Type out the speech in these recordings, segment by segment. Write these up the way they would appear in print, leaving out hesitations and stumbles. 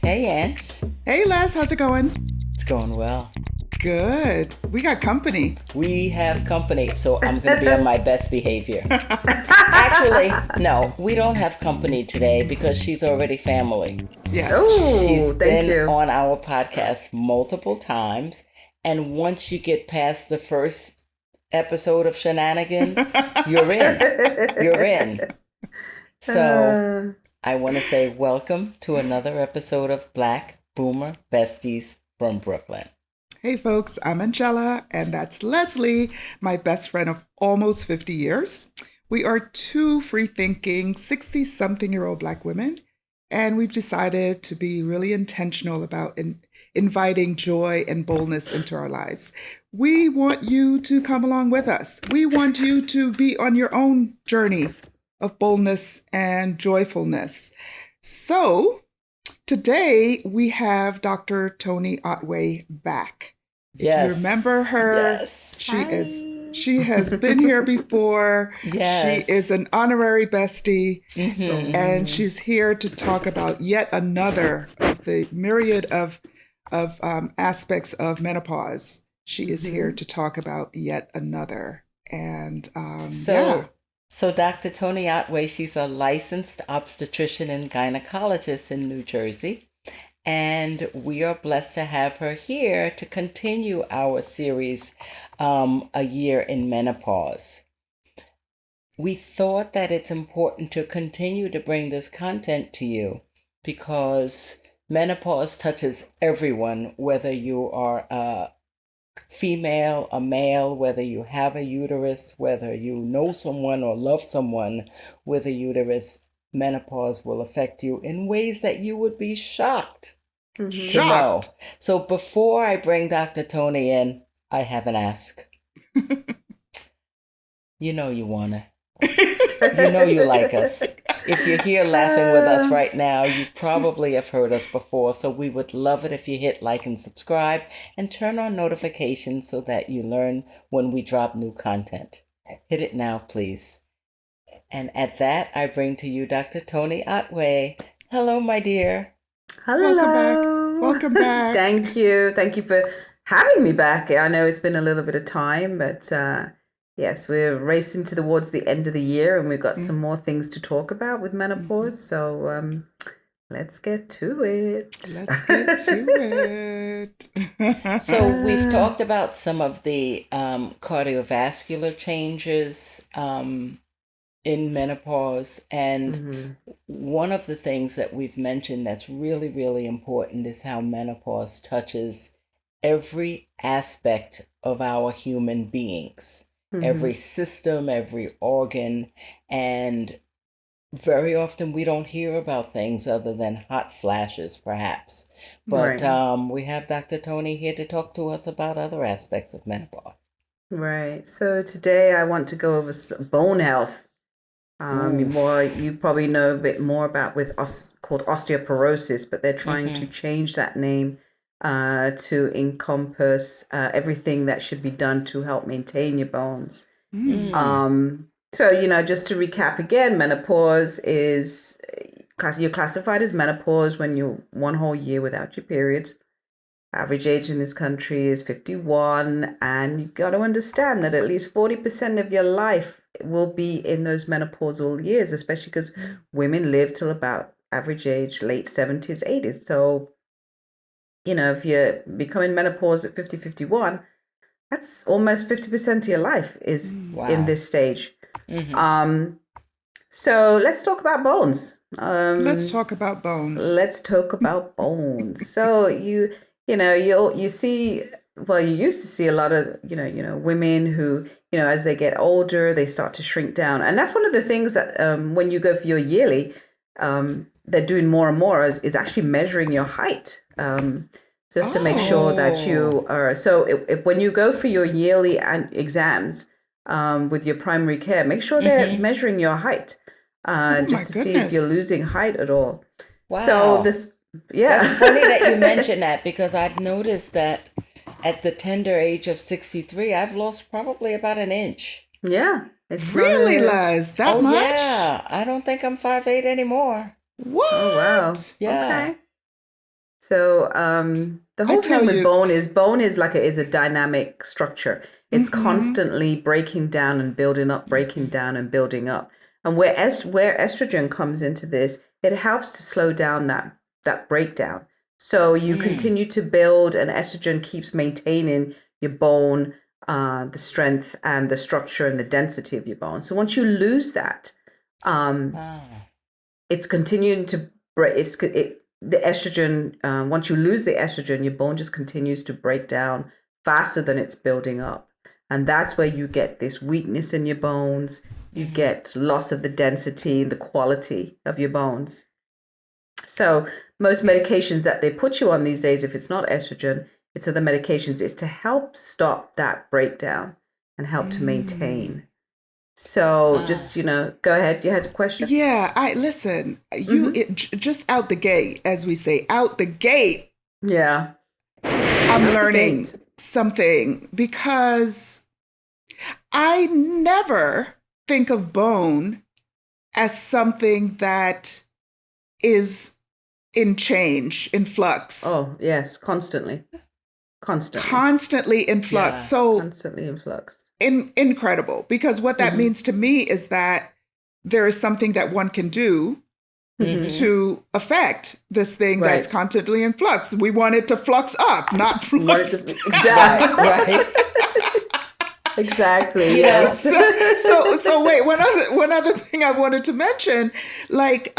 Hey, Ange. Hey Les, how's it going? It's going well. Good. We got company. We have company, so I'm going to be on my best behavior. Actually, no, we don't have company today because she's already family. Yes. She's Oh, thank been you. on our podcast multiple times, and once you get past the first episode of Shenanigans, you're in. You're in. So I want to say welcome to another episode of Black Boomer Besties from Brooklyn. Hey folks, I'm Angela, and that's Leslie, my best friend of almost 50 years. We are two free-thinking, 60-something-year-old Black women, and we've decided to be really intentional about inviting joy and boldness into our lives. We want you to come along with us. We want you to be on your own journey of boldness and joyfulness. So today we have Dr. Toni Otway back. Yes. If you remember her, Yes. she has been here before. Yes. She is an honorary bestie, Mhm. and she's here to talk about yet another of the myriad of aspects of menopause. She is here to talk about yet another. And So Dr. Toni Otway, she's a licensed obstetrician and gynecologist in New Jersey. And we are blessed to have her here to continue our series, A Year in Menopause. We thought that it's important to continue to bring this content to you because menopause touches everyone, whether you are a female, a male, whether you have a uterus, whether you know someone or love someone with a uterus. Menopause will affect you in ways that you would be shocked to know. Shocked. So before I bring Dr. Toni in, I have an ask. You know you want to. You know you like us. If you're here laughing with us right now, you probably have heard us before. So we would love it if you hit like and subscribe and turn on notifications so that you learn when we drop new content. Hit it now, please. And at that, I bring to you Dr. Toni Otway. Hello, my dear. Hello. Welcome back. Thank you. Thank you for having me back. I know it's been a little bit of time, but yes, we're racing towards the end of the year and we've got some more things to talk about with menopause. So let's get to it. Let's get to it. So we've talked about some of the cardiovascular changes in menopause, and one of the things that we've mentioned that's really, really important is how menopause touches every aspect of our human beings, every system, every organ, and very often we don't hear about things other than hot flashes, perhaps. But we have Dr. Toni here to talk to us about other aspects of menopause. Right. So today I want to go over bone health. You probably know a bit more about called osteoporosis, but they're trying to change that name to encompass everything that should be done to help maintain your bones. So, just to recap again, menopause is you're classified as menopause when you're one whole year without your periods. Average age in this country is 51, and you've got to understand that at least 40% of your life will be in those menopausal years, especially because women live till about average age, late 70s, 80s. So, if you're becoming menopause at 50, 51, that's almost 50% of your life is in this stage. So let's talk about bones. Let's talk about bones. Let's talk about bones. So you see, well, you used to see a lot of, women who, as they get older, they start to shrink down. And that's one of the things that when you go for your yearly, they're doing more and more is actually measuring your height. Just to make sure that you are. So if when you go for your yearly exams with your primary care, make sure they're measuring your height just to see if you're losing height at all. Wow. So That's funny that you mention that because I've noticed that at the tender age of 63, I've lost probably about an inch. Yeah. It's Really, Les? That much? Yeah. I don't think I'm 5'8" anymore. What? Oh, wow. Yeah. Okay. So the I whole tell thing with you, bone is like is a dynamic structure. It's constantly breaking down and building up, breaking down and building up. And where estrogen comes into this, it helps to slow down that breakdown. So you continue to build, and estrogen keeps maintaining your bone, the strength and the structure and the density of your bone. So once you lose that, it's continuing to break. The estrogen. Once you lose the estrogen, your bone just continues to break down faster than it's building up, and that's where you get this weakness in your bones. You get loss of the density and the quality of your bones. So most medications that they put you on these days, if it's not estrogen, it's other medications, is to help stop that breakdown and help to maintain. So just, go ahead. You had a question? yeah, I listen, just out the gate, as we say, out the gate, Yeah. I'm Out the learning gate. something because I never think of bone as something that is in change, in flux, Oh, yes. Constantly. constantly in flux. Yeah. So Constantly in flux. incredible, because what that means to me is that there is something that one can do to affect this thing that's Right. constantly in flux. We want it to flux up, not flux down. Exactly. Right. Exactly. Yes. Yes. So wait, one other thing I wanted to mention, like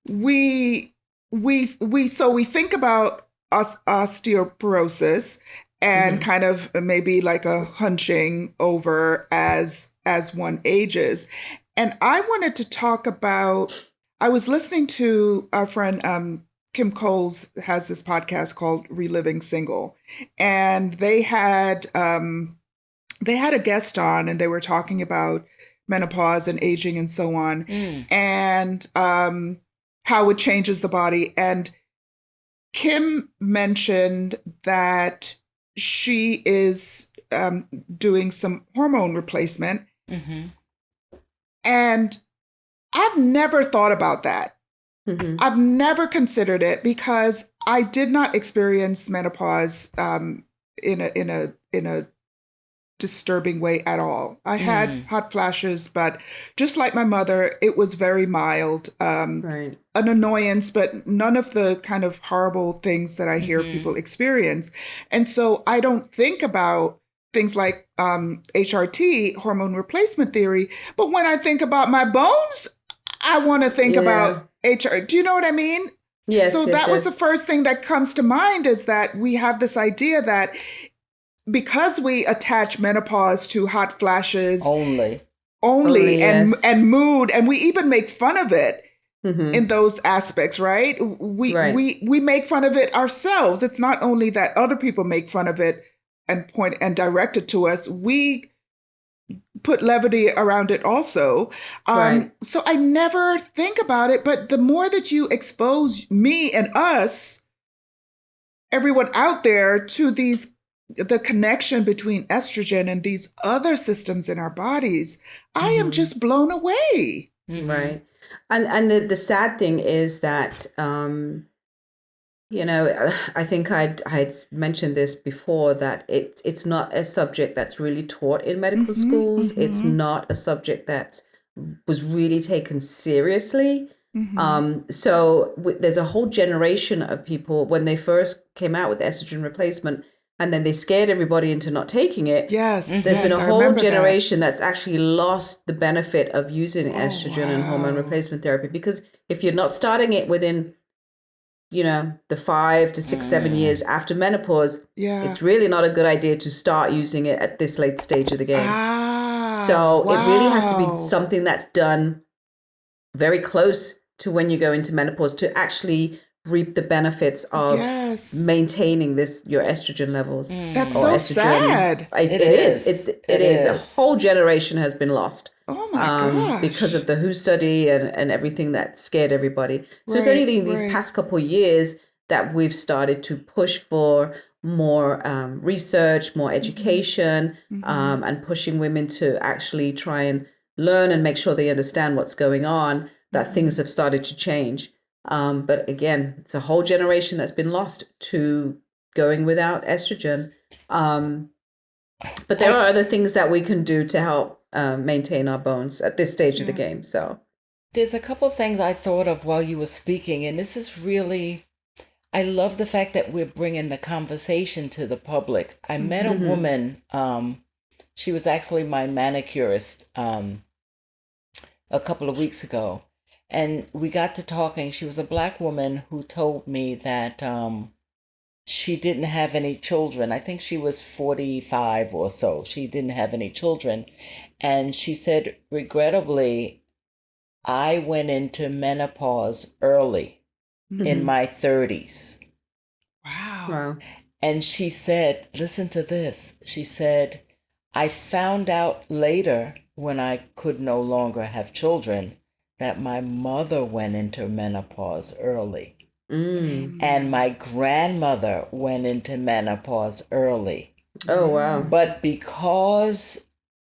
we think about osteoporosis and kind of maybe like a hunching over as one ages. And I wanted to talk about, I was listening to our friend Kim Coles has this podcast called Reliving Single, and they had a guest on, and they were talking about menopause and aging and so on, and how it changes the body. And Kim mentioned that she is doing some hormone replacement. And I've never thought about that. I've never considered it because I did not experience menopause in a disturbing way at all. I had hot flashes, but just like my mother, it was very mild. Right. An annoyance, but none of the kind of horrible things that I hear people experience. And so I don't think about things like HRT, hormone replacement theory. But when I think about my bones, I want to think about HR. Do you know what I mean? Yes. So yes, that was yes. the first thing that comes to mind, is that we have this idea that because we attach menopause to hot flashes Only. Yes. and mood, and we even make fun of it Mm-hmm. in those aspects, right? Right. We make fun of it ourselves. It's not only that other people make fun of it and point and direct it to us. We put levity around it also. Right. So I never think about it, but the more that you expose me and us, everyone out there, to the connection between estrogen and these other systems in our bodies, I am just blown away. Right. And the sad thing is that I think I'd mentioned this before, that it's not a subject that's really taught in medical schools. It's not a subject that was really taken seriously. So there's a whole generation of people, when they first came out with estrogen replacement, and then they scared everybody into not taking it. Yes. There's been a I whole remember that. generation that's actually lost the benefit of using estrogen and hormone replacement therapy, because if you're not starting it within, the 5 to 6, 7 years after menopause, it's really not a good idea to start using it at this late stage of the game. So it really has to be something that's done very close to when you go into menopause to actually reap the benefits of maintaining your estrogen levels. That's so sad. It is. It is. A whole generation has been lost. Oh my gosh. Because of the WHO study and everything that scared everybody. So it's only these past couple of years that we've started to push for more research, more education, and pushing women to actually try and learn and make sure they understand what's going on, that things have started to change. But again, it's a whole generation that's been lost to going without estrogen. But there are other things that we can do to help maintain our bones at this stage of the game. So there's a couple things I thought of while you were speaking, and this is really, I love the fact that we're bringing the conversation to the public. I met a woman, she was actually my manicurist a couple of weeks ago, and we got to talking. She was a Black woman who told me that she didn't have any children. I think she was 45 or so. She didn't have any children. And she said, regrettably, I went into menopause early in my 30s. Wow. And she said, listen to this. She said, I found out later when I could no longer have children that my mother went into menopause early. And my grandmother went into menopause early. Oh, wow. But because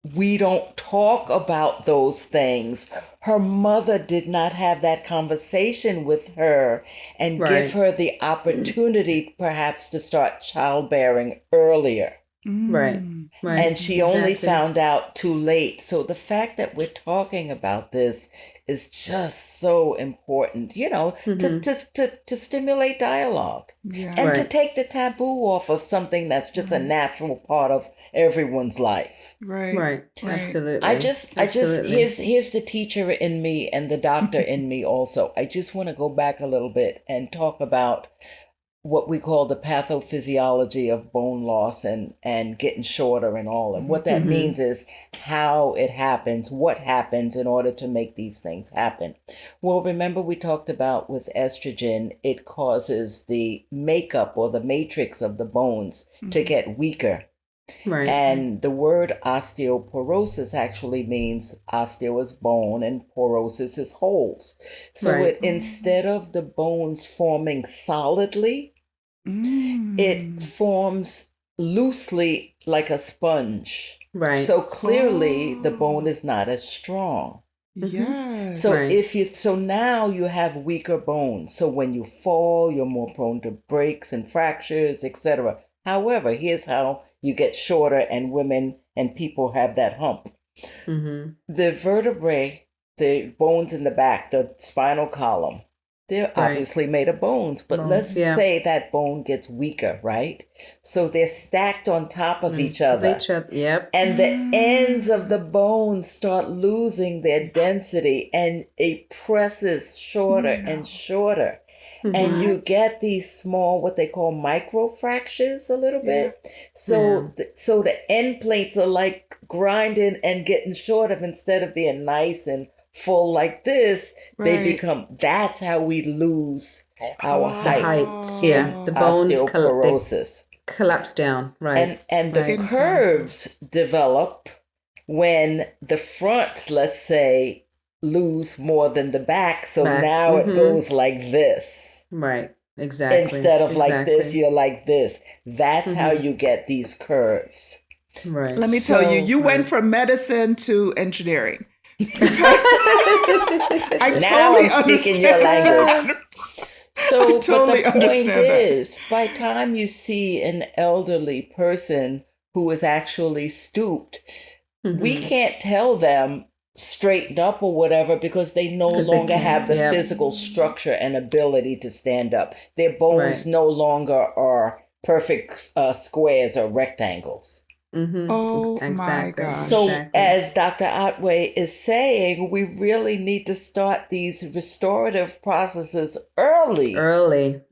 we don't talk about those things, her mother did not have that conversation with her and give her the opportunity perhaps to start childbearing earlier. Right. And she only found out too late. So the fact that we're talking about this is just so important, you know, to stimulate dialogue and to take the taboo off of something that's just a natural part of everyone's life. Right. Absolutely. I just here's the teacher in me and the doctor in me also. I just want to go back a little bit and talk about what we call the pathophysiology of bone loss and getting shorter and all. And what that means is how it happens, what happens in order to make these things happen. Well, remember we talked about with estrogen, it causes the makeup or the matrix of the bones to get weaker. Right. And the word osteoporosis actually means osteo is bone and porosis is holes. So it, instead of the bones forming solidly, it forms loosely like a sponge. Right. So clearly the bone is not as strong. Yes. So so now you have weaker bones. So when you fall, you're more prone to breaks and fractures, etc. However, here's how you get shorter and women and people have that hump. The vertebrae, the bones in the back, the spinal column, they're obviously made of bones, but let's say that bone gets weaker, right? So they're stacked on top of each other. And the ends of the bones start losing their density and it presses shorter and shorter. And you get these small, what they call microfractures a little bit. So, so the end plates are like grinding and getting shorter instead of being nice and full like this. They become, that's how we lose our height. The bones osteoporosis. Collapse down. Right. And the curves develop when the front, let's say, lose more than the back. So now it goes like this. Right, exactly. Instead of like this, you're like this. That's how you get these curves. Right. Let me tell you, you went from medicine to engineering. I now totally I'm speaking your language. So, totally but the point understand that. is, by the time you see an elderly person who is actually stooped, we can't tell them straighten up or whatever because they no longer have the physical structure and ability to stand up. Their bones no longer are perfect squares or rectangles. Oh my gosh. So as Dr. Otway is saying, we really need to start these restorative processes early.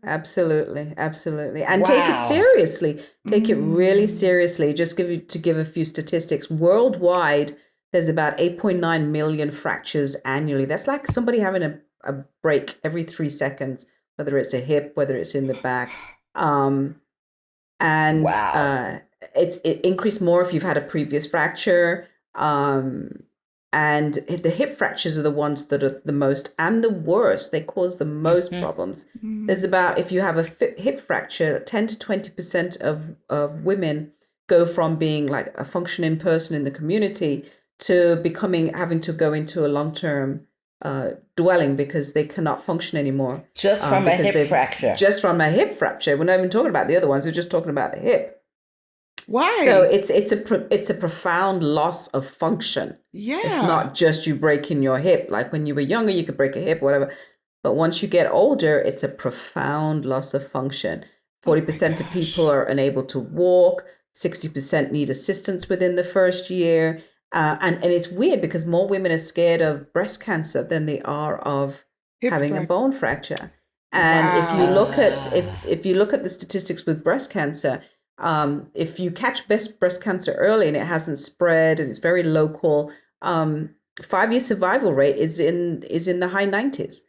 Absolutely. And take it seriously. Take it really seriously. Just to give a few statistics. Worldwide, there's about 8.9 million fractures annually. That's like somebody having a break every 3 seconds, whether it's a hip, whether it's in the back. It increased more if you've had a previous fracture. And the hip fractures are the ones that are the most and the worst. They cause the most problems. There's about, if you have a hip fracture, 10 to 20% of women go from being like a functioning person in the community to having to go into a long-term dwelling because they cannot function anymore. Just from a hip fracture. Just from a hip fracture. We're not even talking about the other ones. We're just talking about the hip. Why? So it's a profound loss of function. Yeah. It's not just you breaking your hip. Like when you were younger, you could break a hip, whatever. But once you get older, it's a profound loss of function. 40% of people are unable to walk. 60% need assistance within the first year. And it's weird because more women are scared of breast cancer than they are of having a bone fracture. And if you look at if you look at the statistics with breast cancer, if you catch breast cancer early and it hasn't spread and it's very local, 5-year survival rate is in the high 90s.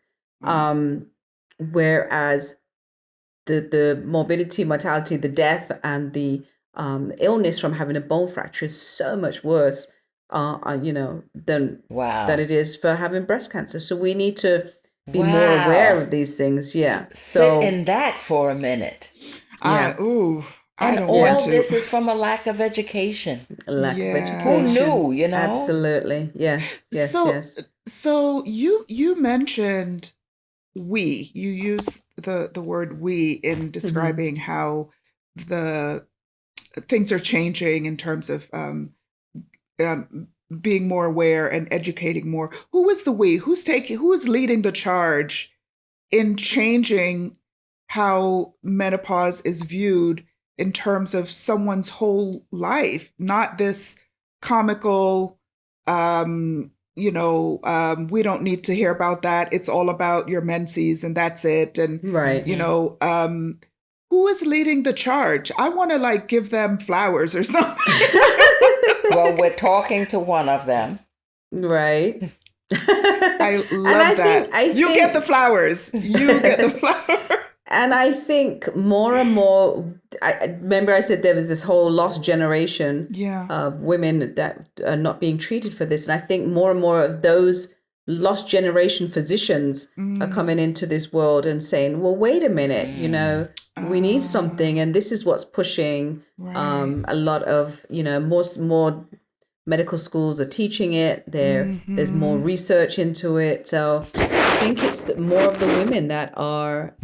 Whereas the morbidity, mortality, the death, and the illness from having a bone fracture is so much worse, than it is for having breast cancer. So we need to be more aware of these things. Yeah. Sit in that for a minute. Yeah. And all this is from a lack of education. Lack of education. Who knew, Absolutely. Yes. Yes. So you mentioned you use the word we in describing how the things are changing in terms of being more aware and educating more. Who is the we? Who is leading the charge in changing how menopause is viewed in terms of someone's whole life, not this comical, we don't need to hear about that. It's all about your menses and that's it. And, who is leading the charge? I want to give them flowers or something. Well, we're talking to one of them. Right. I love that. You get the flowers. You get the flowers. And I think more and more, I remember I said there was this whole lost generation of women that are not being treated for this. And I think more and more of those lost generation physicians are coming into this world and saying, well, wait a minute, we need something. And this is what's pushing a lot of, more medical schools are teaching it. There's more research into it. So I think it's more of the women that are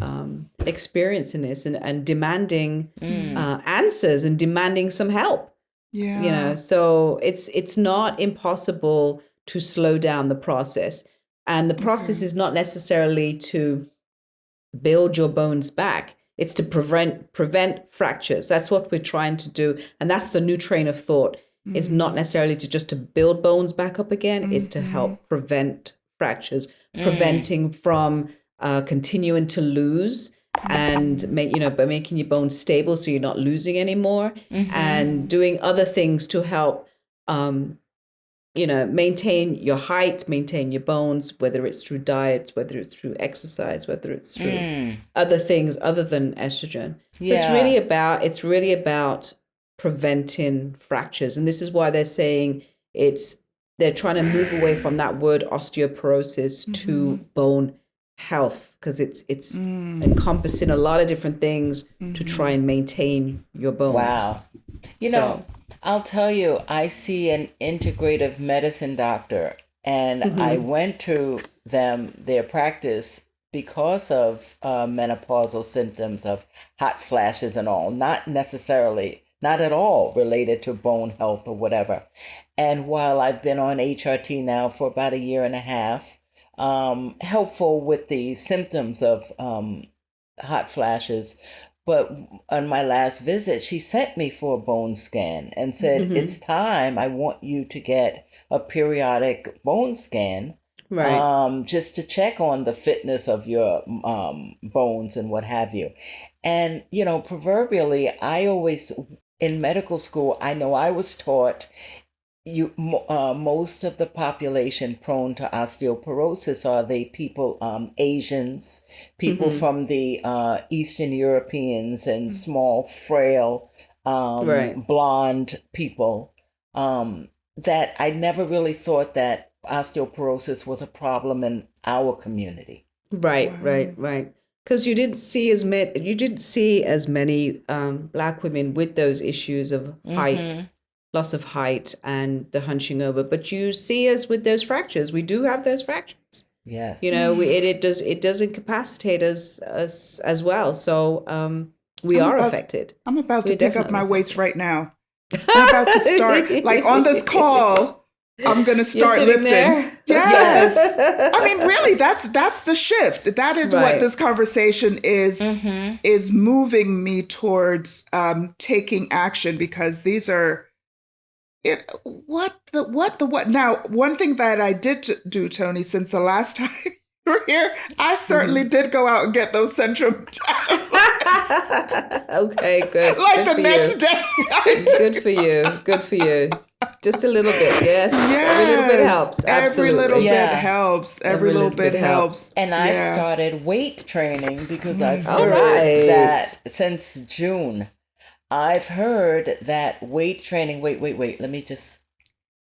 experiencing this and demanding answers and demanding some help. Yeah. So it's not impossible to slow down the process. And the process is not necessarily to build your bones back. It's to prevent fractures. That's what we're trying to do. And that's the new train of thought. It's not necessarily to build bones back up again. It's to help prevent fractures, preventing from continuing to lose and by making your bones stable so you're not losing anymore, and doing other things to help maintain your height, maintain your bones, whether it's through diet, whether it's through exercise, whether it's through other things other than estrogen. Yeah. So it's really about preventing fractures. And this is why they're saying they're trying to move away from that word osteoporosis to bone health, because it's encompassing a lot of different things to try and maintain your bones. Wow. I'll tell you, I see an integrative medicine doctor, and I went to their practice because of menopausal symptoms of hot flashes and all, not at all related to bone health or whatever. And while I've been on HRT now for about 1.5 years, helpful with the symptoms of hot flashes. But on my last visit, she sent me for a bone scan and said, it's time. I want you to get a periodic bone scan. Right. Just to check on the fitness of your bones and what have you. And, proverbially, I always, in medical school, I know I was taught most of the population prone to osteoporosis are the people, Asians, people from the Eastern Europeans, and small, frail, blonde people, that I never really thought that osteoporosis was a problem in our community. Right. Because you didn't see as many Black women with those issues of height, loss of height, and the hunching over. But you see us with those fractures. We do have those fractures. Yes. You know, it does incapacitate us as well. So we are affected. I'm about We're to pick up definitely my weights affected. right now. I'm about to start, like on this call, I'm going to You're start sitting lifting. there? Yes. I mean, really, that's the shift. That is what Right. this conversation is moving me towards taking action, because these are what. Now, one thing that I did do, Toni, since the last time you were here, I certainly did go out and get those Centrum Okay, good. like Good the for next you. day. Good for you. Good for you. Just a little bit, yes. Every little bit helps. Every little Absolutely. bit Yeah. helps. Every little bit helps. And I've Yeah. started weight training because I've All heard right. that since June. I've heard that weight training. Wait. Let me just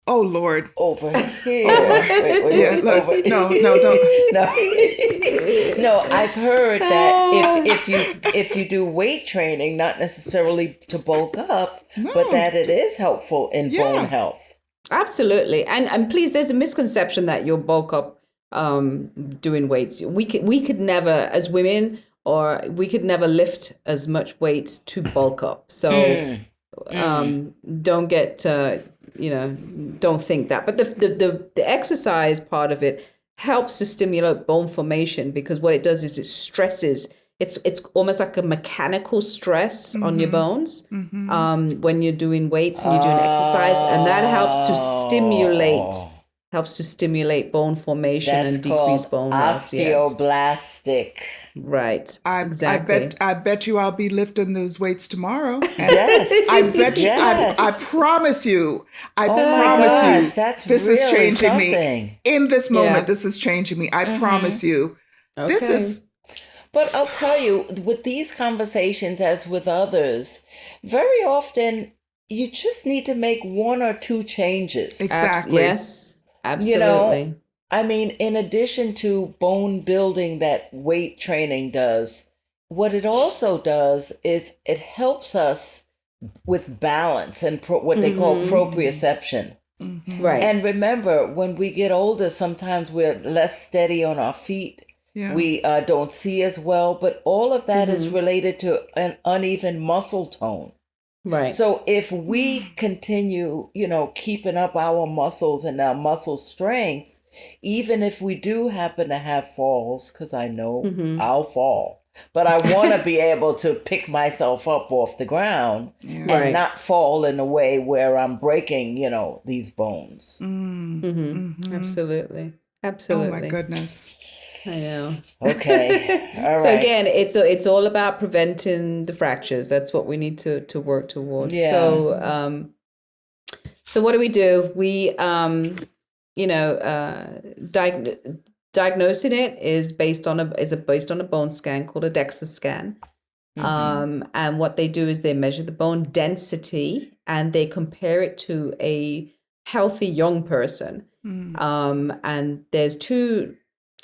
Oh Lord. over here. Wait. Yeah, look, Over. no, don't. No, I've heard that if you do weight training, not necessarily to bulk up, but No. that it is helpful in Yeah. bone health. Absolutely. And please, there's a misconception that you'll bulk up doing weights. We could never, as women, or we could never lift as much weight to bulk up. So don't get don't think that. But the exercise part of it helps to stimulate bone formation, because what it does is it stresses. It's almost like a mechanical stress on your bones when you're doing weights and you're doing exercise, and that helps to stimulate bone formation That's and decrease called bone loss. Yes. osteoblastic. Right. I bet you I'll be lifting those weights tomorrow. And Yes. I bet you. Yes. I promise you. I Oh my promise gosh, you. that's this is really changing something. me in this moment. Yeah. This is changing me. I promise you. This Okay. is. But I'll tell you, with these conversations, as with others, very often you just need to make one or two changes. Exactly. Yes. Absolutely. You know, I mean, in addition to bone building that weight training does, what it also does is it helps us with balance and what they call proprioception. Right. And remember, when we get older, sometimes we're less steady on our feet. Yeah. We don't see as well, but all of that is related to an uneven muscle tone. Right. So if we continue, keeping up our muscles and our muscle strength, even if we do happen to have falls, because I know I'll fall, but I want to be able to pick myself up off the ground and Right. not fall in a way where I'm breaking, these bones. Absolutely. Oh Absolutely. my goodness. I know. Okay. All right. So again, it's all about preventing the fractures. That's what we need to work towards. Yeah. So what do? We diagnosing it is based on a bone scan called a DEXA scan. And what they do is they measure the bone density and they compare it to a healthy young person. And there's two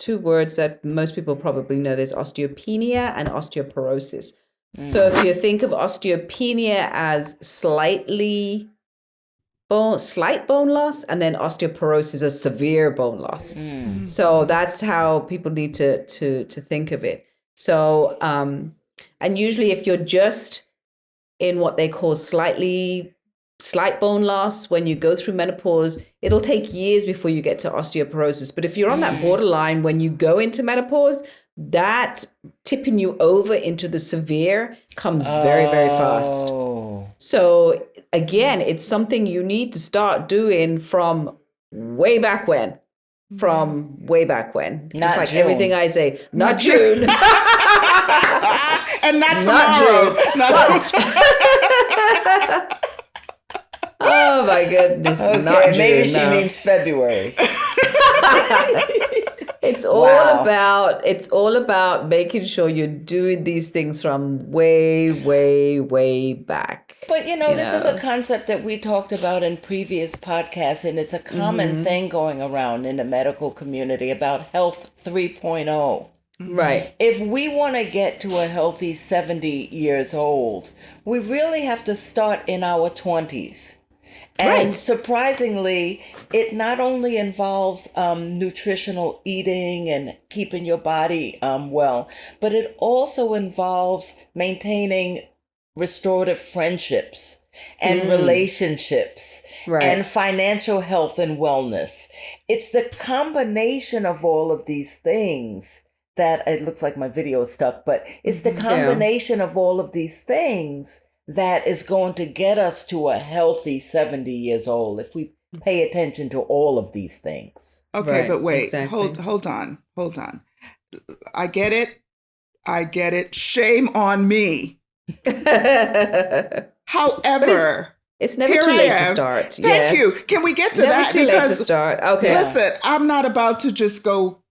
words that most people probably know. There's osteopenia and osteoporosis. So if you think of osteopenia as slight bone loss, and then osteoporosis as severe bone loss. So that's how people need to think of it. So and usually if you're just in what they call slight bone loss, when you go through menopause, it'll take years before you get to osteoporosis. But if you're on that borderline when you go into menopause, that tipping you over into the severe comes very, very fast. So again, it's something you need to start doing from way back when. Just like June. Everything I say, not June. And not tomorrow. Not June. Oh my goodness. Okay, not June, maybe she no. means February. It's all about making sure you're doing these things from way, way, way back. But this is a concept that we talked about in previous podcasts, and it's a common thing going around in the medical community about health 3.0. Right. If we want to get to a healthy 70 years old, we really have to start in our 20s. And Right. surprisingly, it not only involves nutritional eating and keeping your body well, but it also involves maintaining restorative friendships and relationships and Right. financial health and wellness. It's the combination of all of these things that it looks like my video is stuck, but it's the Yeah. combination of all of these things that is going to get us to a healthy 70 years old if we pay attention to all of these things. Okay, Right. but wait, Exactly. hold on. I get it. Shame on me. But However, it's never here too I late to am. start. Thank you. Yes. Can we get to Never that? too late to Because start. Okay. Yeah. listen, I'm not about to just go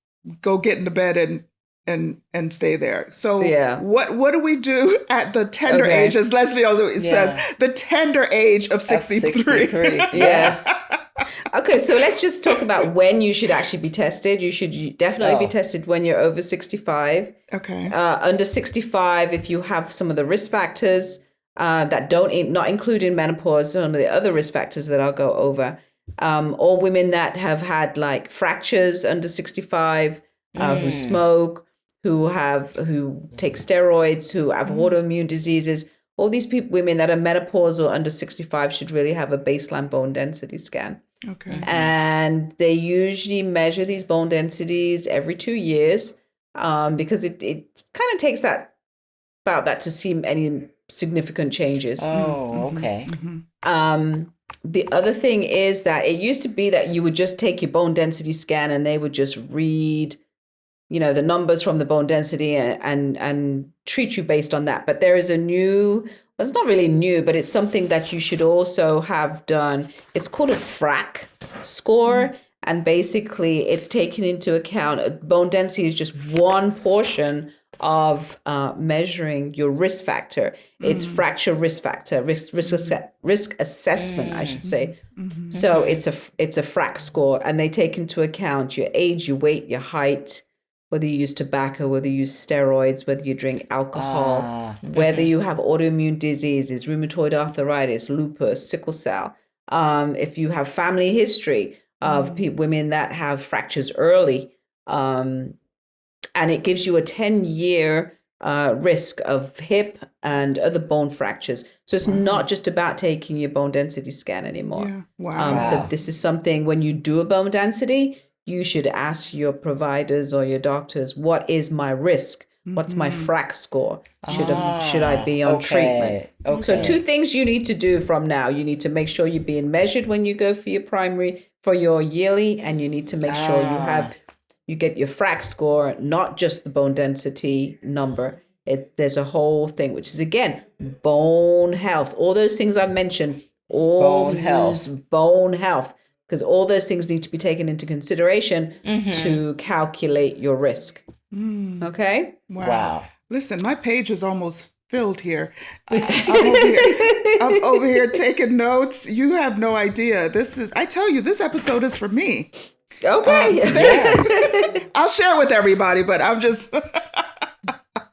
get into bed and stay there. So Yeah. what do we do at the tender Okay. age, as Leslie also says, Yeah. the tender age of 63? 63. Yes. Okay, so let's just talk about when you should actually be tested. You should definitely be Oh. tested when you're over 65. Okay. Under 65, if you have some of the risk factors that not including menopause, some of the other risk factors that I'll go over, or women that have had like fractures under 65, who smoke, who take steroids, who have autoimmune diseases. All these women that are menopausal under 65 should really have a baseline bone density scan. Okay. And they usually measure these bone densities every 2 years because it kind of takes about that to see any significant changes. Oh, okay. The other thing is that it used to be that you would just take your bone density scan and they would just read, the numbers from the bone density and treat you based on that. But there is well, it's not really new, but it's something that you should also have done. It's called a FRAC score. And basically it's taken into account, bone density is just one portion of measuring your risk factor. It's fracture risk factor, risk assessment, I should say. So it's a FRAC score, and they take into account your age, your weight, your height, whether you use tobacco, whether you use steroids, whether you drink alcohol, whether you have autoimmune diseases, rheumatoid arthritis, lupus, sickle cell. If you have family history of women that have fractures early, and it gives you a 10-year risk of hip and other bone fractures. So it's not just about taking your bone density scan anymore. Yeah. Wow. So this is something, when you do a bone density, you should ask your providers or your doctors, what is my risk? What's my FRAC score? Should I be on treatment? Okay. So 2 things you need to do from now. You need to make sure you're being measured when you go for your yearly, and you need to make sure you get your FRAC score, not just the bone density number. There's a whole thing, which is, again, bone health. All those things I've mentioned, bone health, because all those things need to be taken into consideration to calculate your risk. Okay? Wow. Listen, my page is almost filled here. I'm over here taking notes. You have no idea. I tell you, this episode is for me. Okay. I'll share with everybody, but I'm just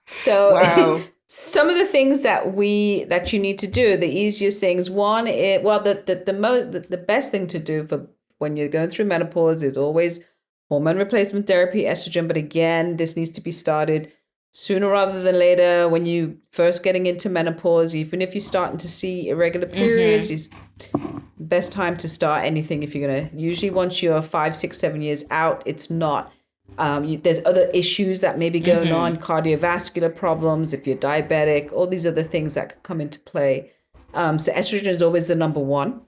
So wow. Some of the things that you need to do, the easiest things, one is, the best thing to do for when you're going through menopause is always hormone replacement therapy, estrogen. But again, this needs to be started sooner rather than later. When you first getting into menopause, even if you're starting to see irregular periods, it's best time to start anything. If you're gonna, usually once you're 5, 6, 7 years out, it's not. There's other issues that may be going on, cardiovascular problems, if you're diabetic, all these other things that could come into play. So estrogen is always the number one.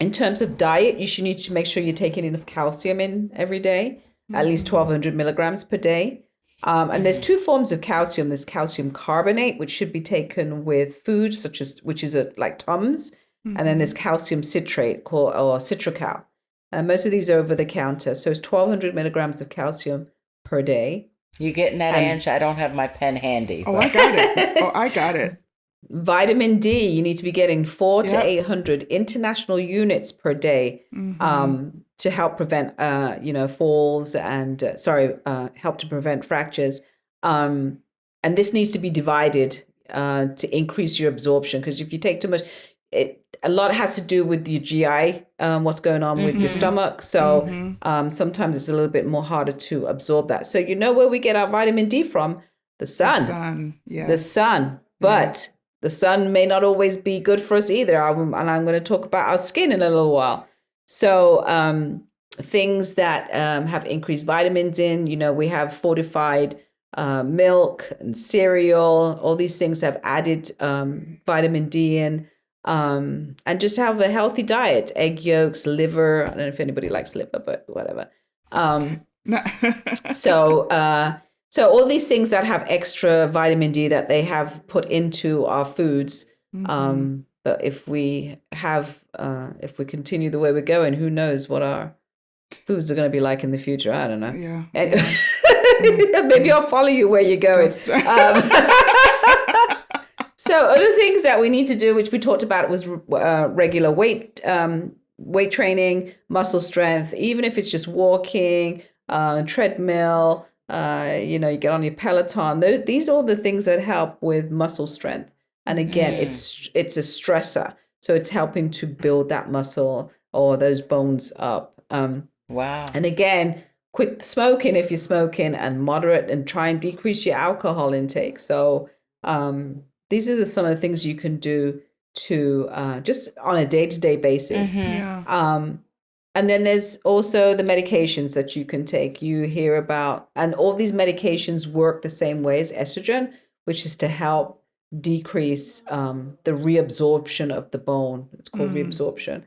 In terms of diet, you should need to make sure you're taking enough calcium in every day, at least 1,200 milligrams per day. And there's 2 forms of calcium. There's calcium carbonate, which should be taken with food, which is like Tums. And then there's calcium citrate or Citracal. And most of these are over the counter. So it's 1,200 milligrams of calcium per day. You getting that, Angie? I don't have my pen handy. Oh, I got it. Vitamin D, you need to be getting 400 to 800 international units per day to help prevent, falls and, help to prevent fractures. And this needs to be divided to increase your absorption. Because if you take too much, a lot has to do with your GI, what's going on with your stomach. So sometimes it's a little bit more harder to absorb that. So where we get our vitamin D from? The sun. The sun, yes. The sun. But the sun may not always be good for us either. And I'm going to talk about our skin in a little while. So things that have increased vitamins in, we have fortified milk and cereal. All these things have added vitamin D in. And just have a healthy diet, egg yolks, liver. I don't know if anybody likes liver, but whatever. So all these things that have extra vitamin D that they have put into our foods. But if we continue the way we're going, who knows what our foods are going to be like in the future? I don't know. Yeah. Maybe I'll follow you where you're going. So other things that we need to do, which we talked about, was regular weight training, muscle strength, even if it's just walking, treadmill, you get on your Peloton. These are all the things that help with muscle strength. And again, it's a stressor. So it's helping to build that muscle or those bones up. Wow. And again, quit smoking if you're smoking, and moderate, and try and decrease your alcohol intake. So these are some of the things you can do to just on a day-to-day basis. And then there's also the medications that you can take. You hear about, and all these medications work the same way as estrogen, which is to help decrease the reabsorption of the bone. It's called reabsorption.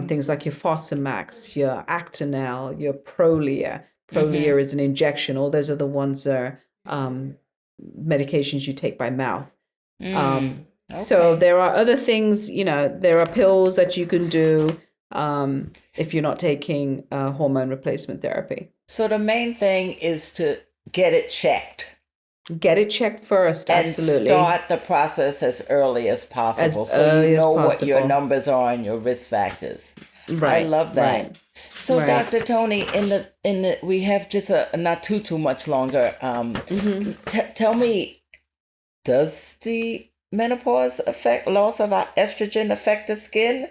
Things like your Fosamax, your Actonel, your Prolia. Prolia is an injection. All those are the ones that are medications you take by mouth. So there are other things, there are pills that you can do if you're not taking hormone replacement therapy. So the main thing is to get it checked. Get it checked first, absolutely. And start the process as early as possible, so you know what your numbers are and your risk factors. Right. I love that. Right. So, Dr. Toni, in the we have just not too much longer. Tell me, does the menopause loss of our estrogen affect the skin?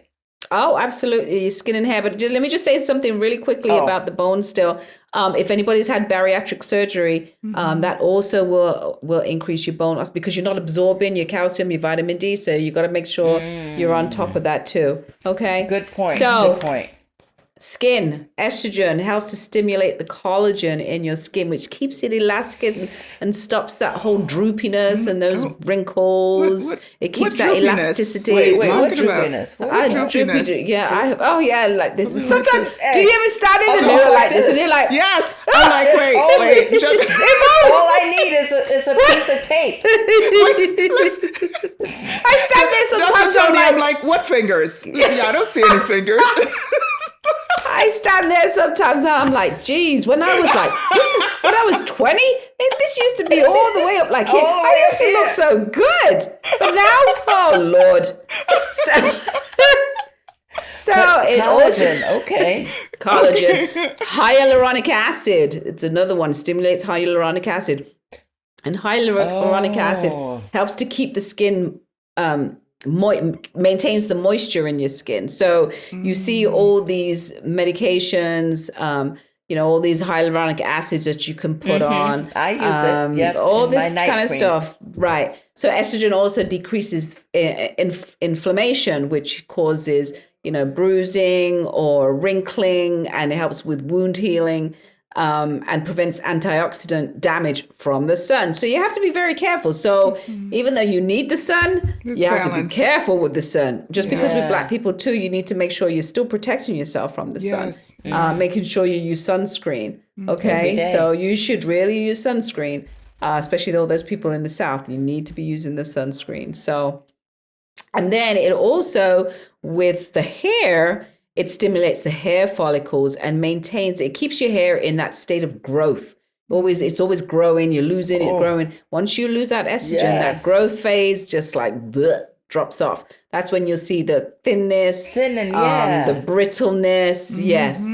Oh, absolutely. Your skin and hair. But let me just say something really quickly about the bone still. If anybody's had bariatric surgery, that also will increase your bone loss because you're not absorbing your calcium, your vitamin D. So you got to make sure you're on top of that too. Okay. Good point. So, good point. Skin, estrogen helps to stimulate the collagen in your skin, which keeps it elastic and stops that whole droopiness and those wrinkles. It keeps that elasticity. Wait, what droopiness? Like this. Sometimes, do you ever stand in the mirror like this and you're like, yes. I'm like, wait. All I need is a piece of tape. I stand there sometimes. Dr. Toni, I'm like, what fingers? Yeah, I don't see any fingers. I stand there sometimes and I'm like, geez, when I was 20, this used to be all the way up like here. I used to look so good. But now, oh Lord. So it collagen, also, okay. Collagen. Hyaluronic acid. It's another one, stimulates hyaluronic acid. And hyaluronic acid helps to keep the skin maintains the moisture in your skin. So you see all these medications, all these hyaluronic acids that you can put on. I use it. Yep, all this kind cream. Of stuff. Right. So estrogen also decreases inflammation, which causes, bruising or wrinkling, and it helps with wound healing. And prevents antioxidant damage from the sun. So you have to be very careful. So even though you need the sun, you have to be careful with the sun. Just because we're Black people too, you need to make sure you're still protecting yourself from the sun. Making sure you use sunscreen. Okay, so you should really use sunscreen, especially all those people in the South. You need to be using the sunscreen. So, and then it also, with the hair, it stimulates the hair follicles and it keeps your hair in that state of growth. It's always growing, you're losing it, growing. Once you lose that estrogen, that growth phase just drops off. That's when you'll see the thinness, the brittleness. Yes.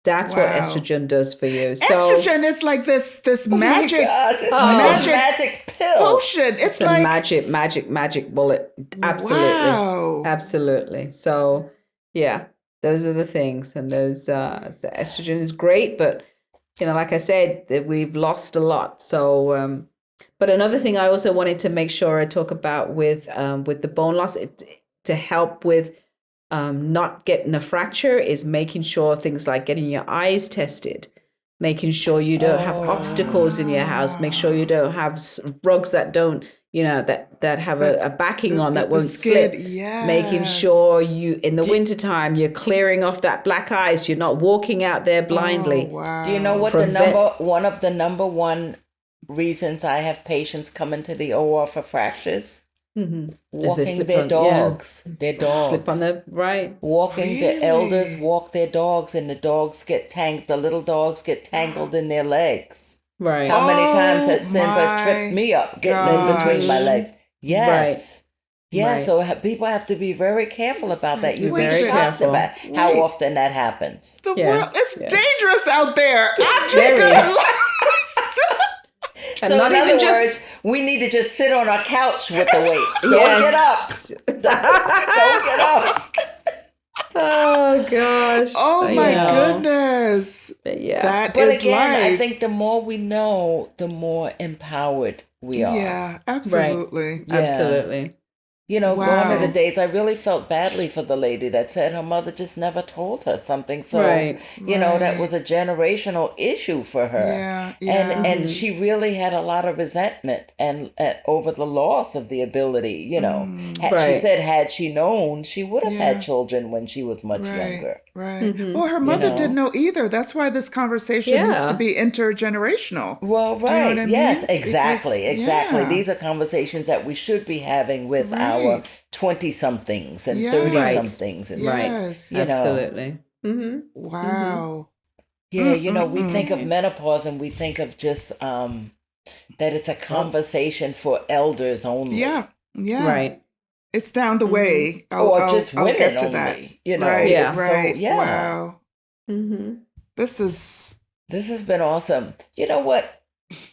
That's what Wow. estrogen does for you. So Estrogen is like this magic Oh my gosh, it's like this magic pill. potion. it's It's a like magic bullet. Absolutely. Wow. Absolutely. So yeah, those are the things. And those so estrogen is great, but like I said, that we've lost a lot. So but another thing I also wanted to make sure I talk about with the bone loss, to help with not getting a fracture, is making sure things like getting your eyes tested, making sure you don't have obstacles in your house, make sure you don't have rugs that don't, that have a backing on that won't slip. Making sure you, in the wintertime, you're clearing off that black ice. You're not walking out there blindly. Oh, wow. Do you know what one of the number one reasons I have patients come into the OR for fractures? Walking their dogs. Their dogs. Slip on the right. Walking, the elders walk their dogs, and the dogs the little dogs get tangled in their legs. Right. How many times has Simba tripped me up getting in between my legs? Yes. Right. Yeah, Right. so people have to be very careful about that. You'd be very shocked careful. about how often that happens. The Yes, world, it's yes. dangerous out there. I'm just Very. gonna And So not in even other just- words, we need to just sit on our couch with the weights. Don't Yes. get up. Don't get up. Oh gosh. Oh I my know. goodness. Yeah. That But is again, I life. think the more we know, the more empowered we are. Yeah, absolutely. Yeah. Absolutely. Gone are the Wow. days I really felt badly for the lady that said her mother just never told her something. So, Right. that was a generational issue for her. Yeah, yeah. And she really had a lot of resentment and over the loss of the ability, She Right. said had she known, she would have Yeah. had children when she was much Right, younger. right. Well, her mother know? didn't know either. That's why this conversation needs to Yeah. be intergenerational. Well, Do you know right. what I Yes, mean? exactly. Because- Exactly. yeah. These are conversations that we should be having with our Right. 20-somethings and Yes. 30-somethings. And Right. Yes. You know. Absolutely. Mm-hmm. Wow. Yeah, we think of menopause and we think of just that it's a conversation for elders only. Yeah. Yeah. Right. It's down the way. Or just I'll women get to only. that. Right. Right. Yeah. Right. So, yeah. Wow. Mm-hmm. This is. This has been awesome. You know what?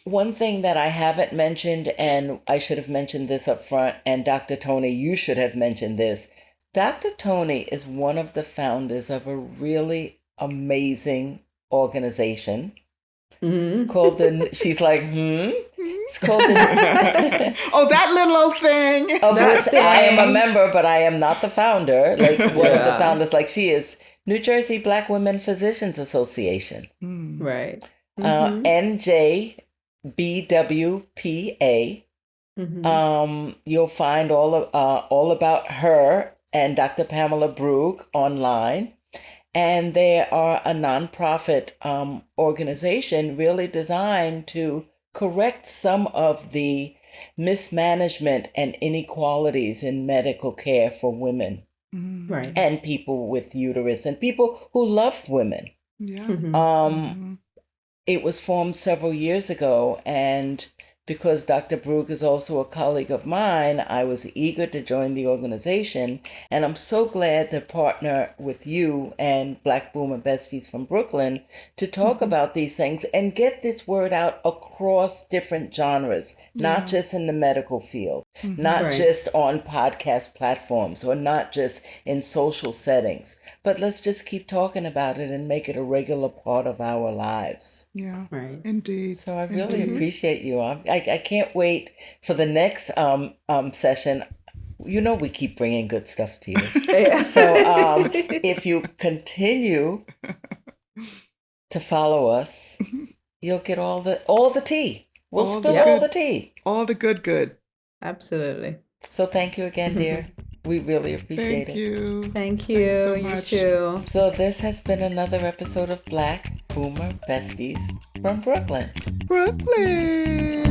One thing that I haven't mentioned, and I should have mentioned this up front, and Dr. Toni, you should have mentioned this. Dr. Toni is one of the founders of a really amazing organization called she's like, It's called Oh, that little old thing. of That which I am a thing. member, but I am not the founder. Like one of the Yeah. founders, like she is, New Jersey Black Women Physicians Association. Right. NJBWPA. You'll find all about her and Dr. Pamela Brugge online. And they are a nonprofit organization really designed to correct some of the mismanagement and inequalities in medical care for women Right. and people with uterus and people who love women. Yeah. It was formed several years ago, and because Dr. Brugge is also a colleague of mine, I was eager to join the organization, and I'm so glad to partner with you and Black Boomer Besties from Brooklyn to talk about these things and get this word out across different genres, not just in the medical field, not Right. just on podcast platforms or not just in social settings, but let's just keep talking about it and make it a regular part of our lives. Yeah. Right. Indeed. So I really appreciate you. I can't wait for the next session. We keep bringing good stuff to you. So if you continue to follow us, you'll get all the tea. We'll All spill the all good- the tea. All the good. Absolutely. So thank you again, dear. We really appreciate Thank it. you. Thank you. so You much. too. So this has been another episode of Black Boomer Besties from Brooklyn. Brooklyn.